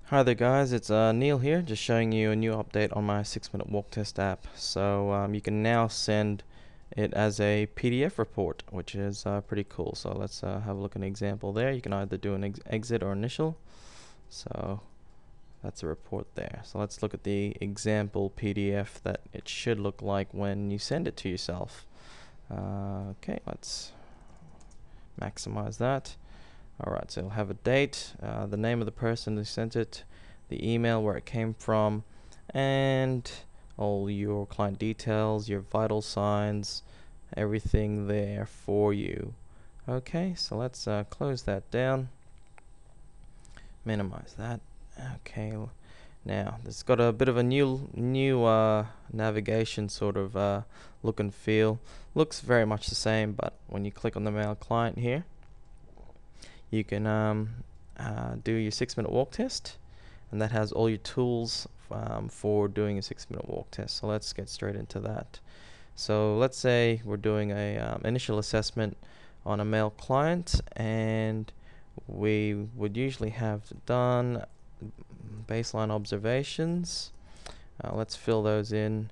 Hi there guys, it's Neil here, just showing you a new update on my 6-minute walk test app. So you can now send it as a PDF report, which is pretty cool. So let's have a look at an example there. You can either do an exit or initial. So that's a report there. So let's look at the example PDF that it should look like when you send it to yourself. Okay, let's maximize that. Alright, so it'll have a date, the name of the person who sent it, the email where it came from, and all your client details, your vital signs, everything there for you. Okay, so let's close that down, minimize that. Okay, now this has got a bit of a new navigation sort of look and feel. Looks very much the same, but when you click on the mail client here, you can do your 6-minute walk test, and that has all your tools for doing a 6-minute walk test. So let's get straight into that. So let's say we're doing a initial assessment on a male client, and we would usually have done baseline observations. Let's fill those in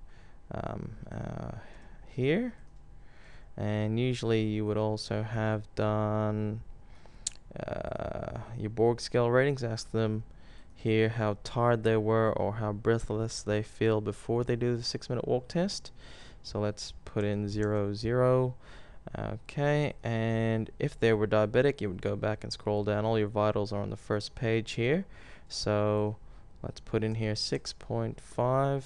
here, and usually you would also have done your Borg scale ratings. Ask them here how tired they were or how breathless they feel before they do the 6-minute walk test. So let's put in 0, 0. Okay, and if they were diabetic, you would go back and scroll down. All your vitals are on the first page here. So let's put in here 6.5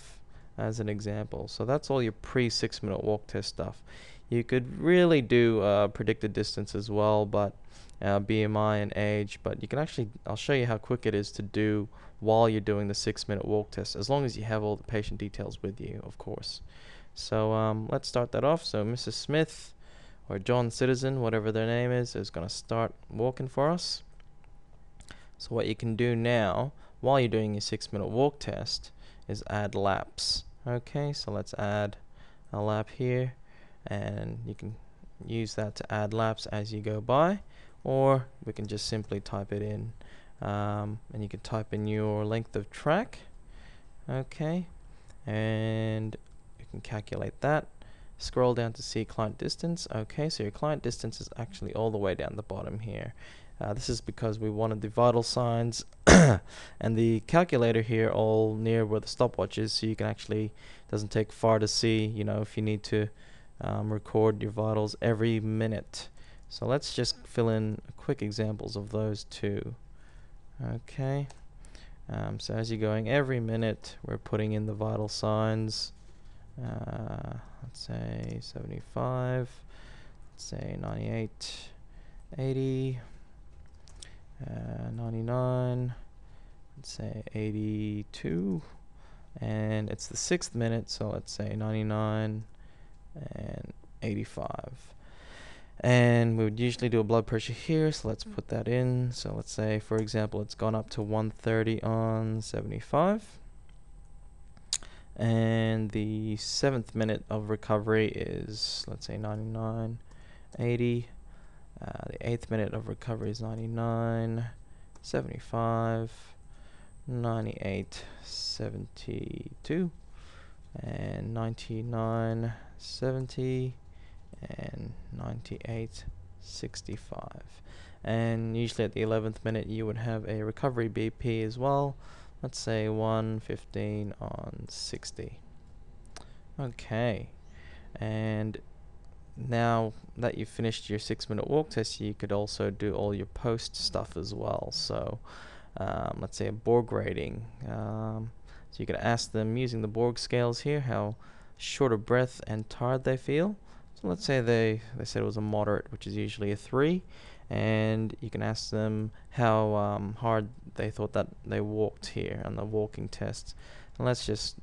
as an example. So that's all your pre-6-minute walk test stuff. You could really do predicted distance as well, but BMI and age, but you can actually, I'll show you how quick it is to do while you're doing the 6-minute walk test, as long as you have all the patient details with you, of course. So let's start that off. So Mrs. Smith or John Citizen, whatever their name is going to start walking for us. So what you can do now while you're doing your 6-minute walk test is add laps. Okay, so let's add a lap here, and you can use that to add laps as you go by, or we can just simply type it in, and you can type in your length of track. Okay, and you can calculate that. Scroll down to see client distance. Okay, so your client distance is actually all the way down the bottom here. This is because we wanted the vital signs and the calculator here all near where the stopwatch is, so you can actually, doesn't take far to see, you know, if you need to record your vitals every minute. So let's just fill in quick examples of those two. Okay, so as you're going every minute, we're putting in the vital signs. Let's say 75, let's say 98, 80, 99, let's say 82, and it's the 6th minute, so let's say 99 and 85. And we would usually do a blood pressure here, so let's put that in. So let's say, for example, it's gone up to 130 on 75. And the 7th minute of recovery is, let's say, 99, 80. The 8th minute of recovery is 99, 75, 98, 72, and 99, 70, and 98, 65. And usually at the 11th minute you would have a recovery BP as well. Let's say 115 on 60. Okay, and now that you've finished your 6-minute walk test, you could also do all your post stuff as well. So let's say a Borg rating. So you could ask them using the Borg scales here how short of breath and tired they feel. So let's say they said it was a moderate, which is usually a 3, and you can ask them how hard they thought that they walked here on the walking test. And let's just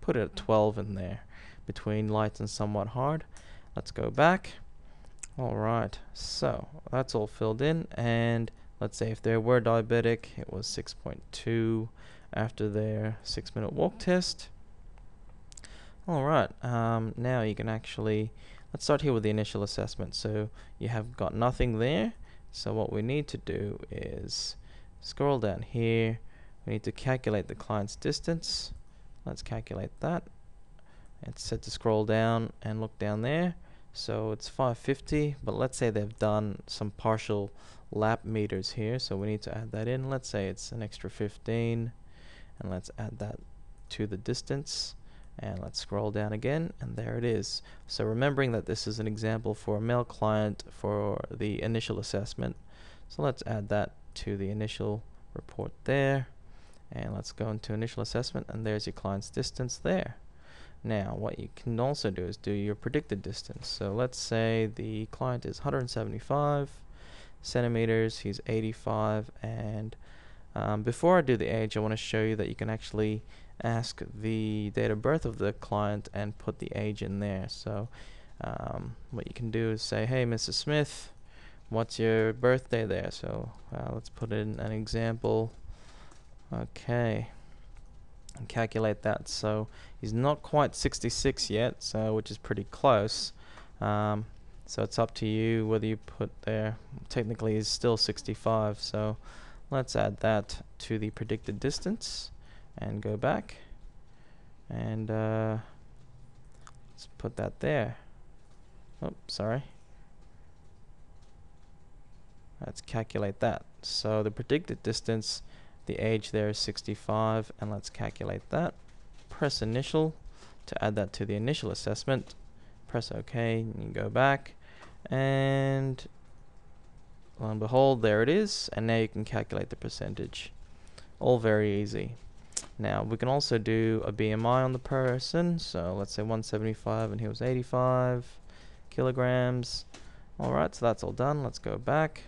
put it at 12 in there, between light and somewhat hard. Let's go back. Alright, so that's all filled in, and let's say if they were diabetic, it was 6.2 after their 6-minute walk test. Alright, now you can actually, let's start here with the initial assessment. So you have got nothing there, so what we need to do is scroll down here. We need to calculate the client's distance. Let's calculate that. It's set to scroll down and look down there. So it's 550, but let's say they've done some partial lap meters here, so we need to add that in. Let's say it's an extra 15, and let's add that to the distance, and let's scroll down again, and there it is. So remembering that this is an example for a mail client for the initial assessment, so let's add that to the initial report there, and let's go into initial assessment, and there's your client's distance there. Now what you can also do is do your predicted distance. So let's say the client is 175 centimeters, he's 85, and before I do the age, I want to show you that you can actually ask the date of birth of the client and put the age in there. So what you can do is say, hey Mrs. Smith, what's your birthday there? So let's put in an example. Okay, and calculate that. So he's not quite 66 yet, so which is pretty close. So it's up to you whether you put there. Technically he's still 65, so let's add that to the predicted distance and go back, and let's put that there. Oh, sorry. Let's calculate that. So the predicted distance, the age there is 65, and let's calculate that. Press initial to add that to the initial assessment. Press OK, and you go back, and lo and behold, there it is, and now you can calculate the percentage. All very easy. Now we can also do a BMI on the person, so let's say 175 and he was 85 kilograms. Alright, so that's all done. Let's go back.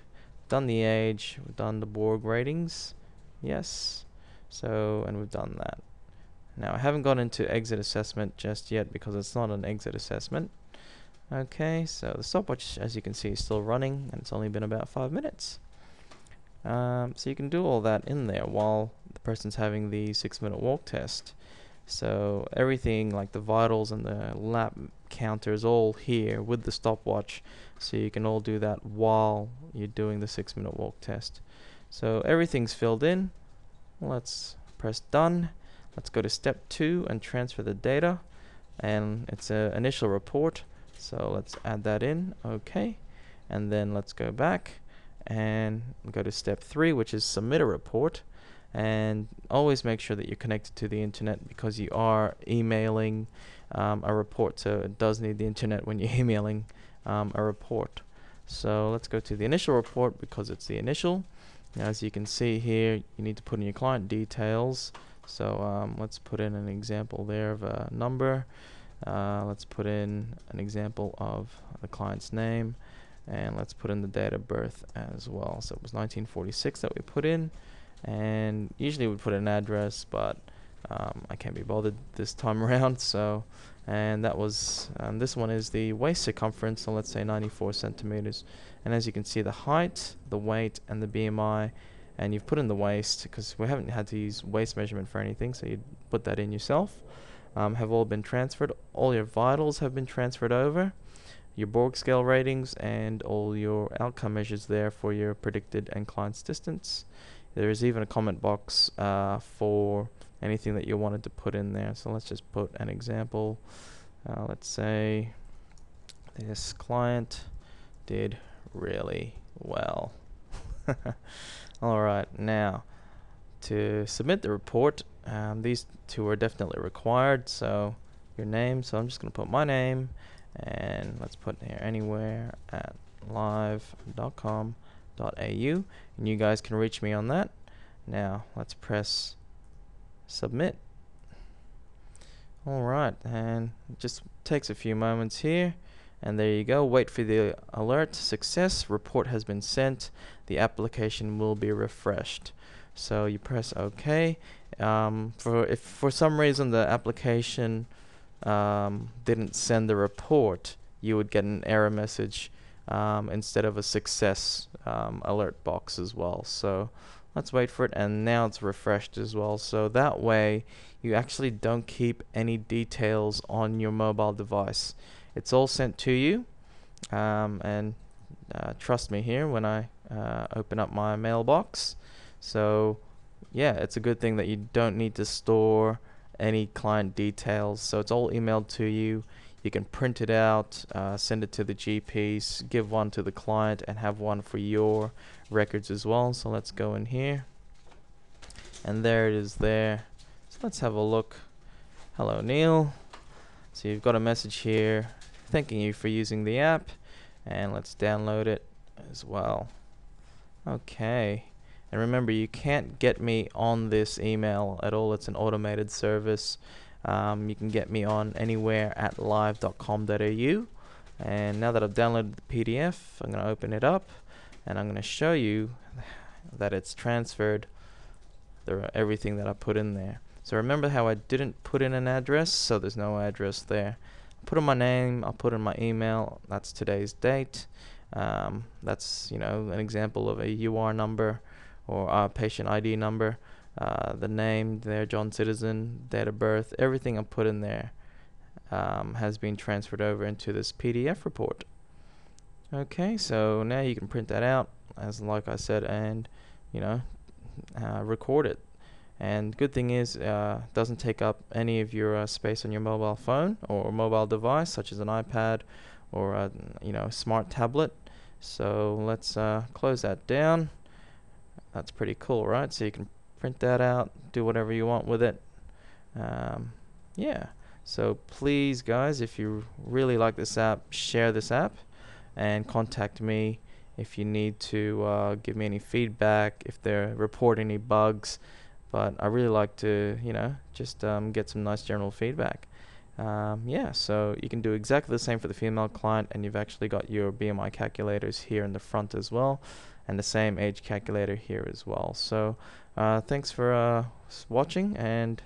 Done the age, we've done the Borg ratings. Yes. So, and we've done that. Now I haven't gone into exit assessment just yet because it's not an exit assessment. Okay, so the stopwatch, as you can see, is still running, and it's only been about 5 minutes. So you can do all that in there while the person's having the 6-minute walk test. So everything like the vitals and the lap counter is all here with the stopwatch, so you can all do that while you're doing the 6-minute walk test. So everything's filled in. Let's press done. Let's go to step 2 and transfer the data, and it's an initial report, so let's add that in. Okay, and then let's go back and go to step 3, which is submit a report. And always make sure that you're connected to the internet because you are emailing a report, so it does need the internet when you're emailing a report. So let's go to the initial report because it's the initial. Now, as you can see here, you need to put in your client details. So let's put in an example there of a number. Let's put in an example of the client's name, and let's put in the date of birth as well. So it was 1946 that we put in, and usually we put an address, but I can't be bothered this time around. So, and that was this one is the waist circumference, so let's say 94 centimeters. And as you can see, the height, the weight, and the BMI, and you've put in the waist because we haven't had to use waist measurement for anything, so you put that in yourself. Have all been transferred. All your vitals have been transferred over, your Borg scale ratings, and all your outcome measures there for your predicted and client's distance. There is even a comment box for anything that you wanted to put in there. So let's just put an example. Let's say this client did really well. Alright, now to submit the report, these two are definitely required. So your name, so I'm just going to put my name, and let's put here anywhere at live.com.au, and you guys can reach me on that. Now let's press submit. Alright, and it just takes a few moments here, and there you go. Wait for the alert. Success, report has been sent, the application will be refreshed. So you press OK. If for some reason the application didn't send the report, you would get an error message instead of a success alert box as well. So let's wait for it, and now it's refreshed as well. So that way you actually don't keep any details on your mobile device. It's all sent to you, and trust me here when I open up my mailbox. So yeah, it's a good thing that you don't need to store any client details. So it's all emailed to you. You can print it out, send it to the GPs, give one to the client, and have one for your records as well. So let's go in here, and there it is there. So let's have a look. Hello, Neil. So you've got a message here thanking you for using the app, and let's download it as well. Okay. And remember, you can't get me on this email at all. It's an automated service. You can get me on anywhere at live.com.au. And now that I've downloaded the PDF, I'm going to open it up, and I'm going to show you that it's transferred everything that I put in there. So remember how I didn't put in an address, so there's no address there. I'll put in my name, I'll put in my email, that's today's date. That's an example of a UR number or a patient ID number. The name there, John Citizen, date of birth, everything I put in there has been transferred over into this PDF report. Okay, so now you can print that out, as like I said, and record it. And good thing is, doesn't take up any of your space on your mobile phone or mobile device, such as an iPad or a smart tablet. So let's close that down. That's pretty cool, right? So you can print that out, do whatever you want with it. Yeah. So please, guys, if you really like this app, share this app, and contact me if you need to give me any feedback, if they report any bugs. But I really like to, just get some nice general feedback. Yeah, so you can do exactly the same for the female client, and you've actually got your BMI calculators here in the front as well, and the same age calculator here as well. So thanks for watching, and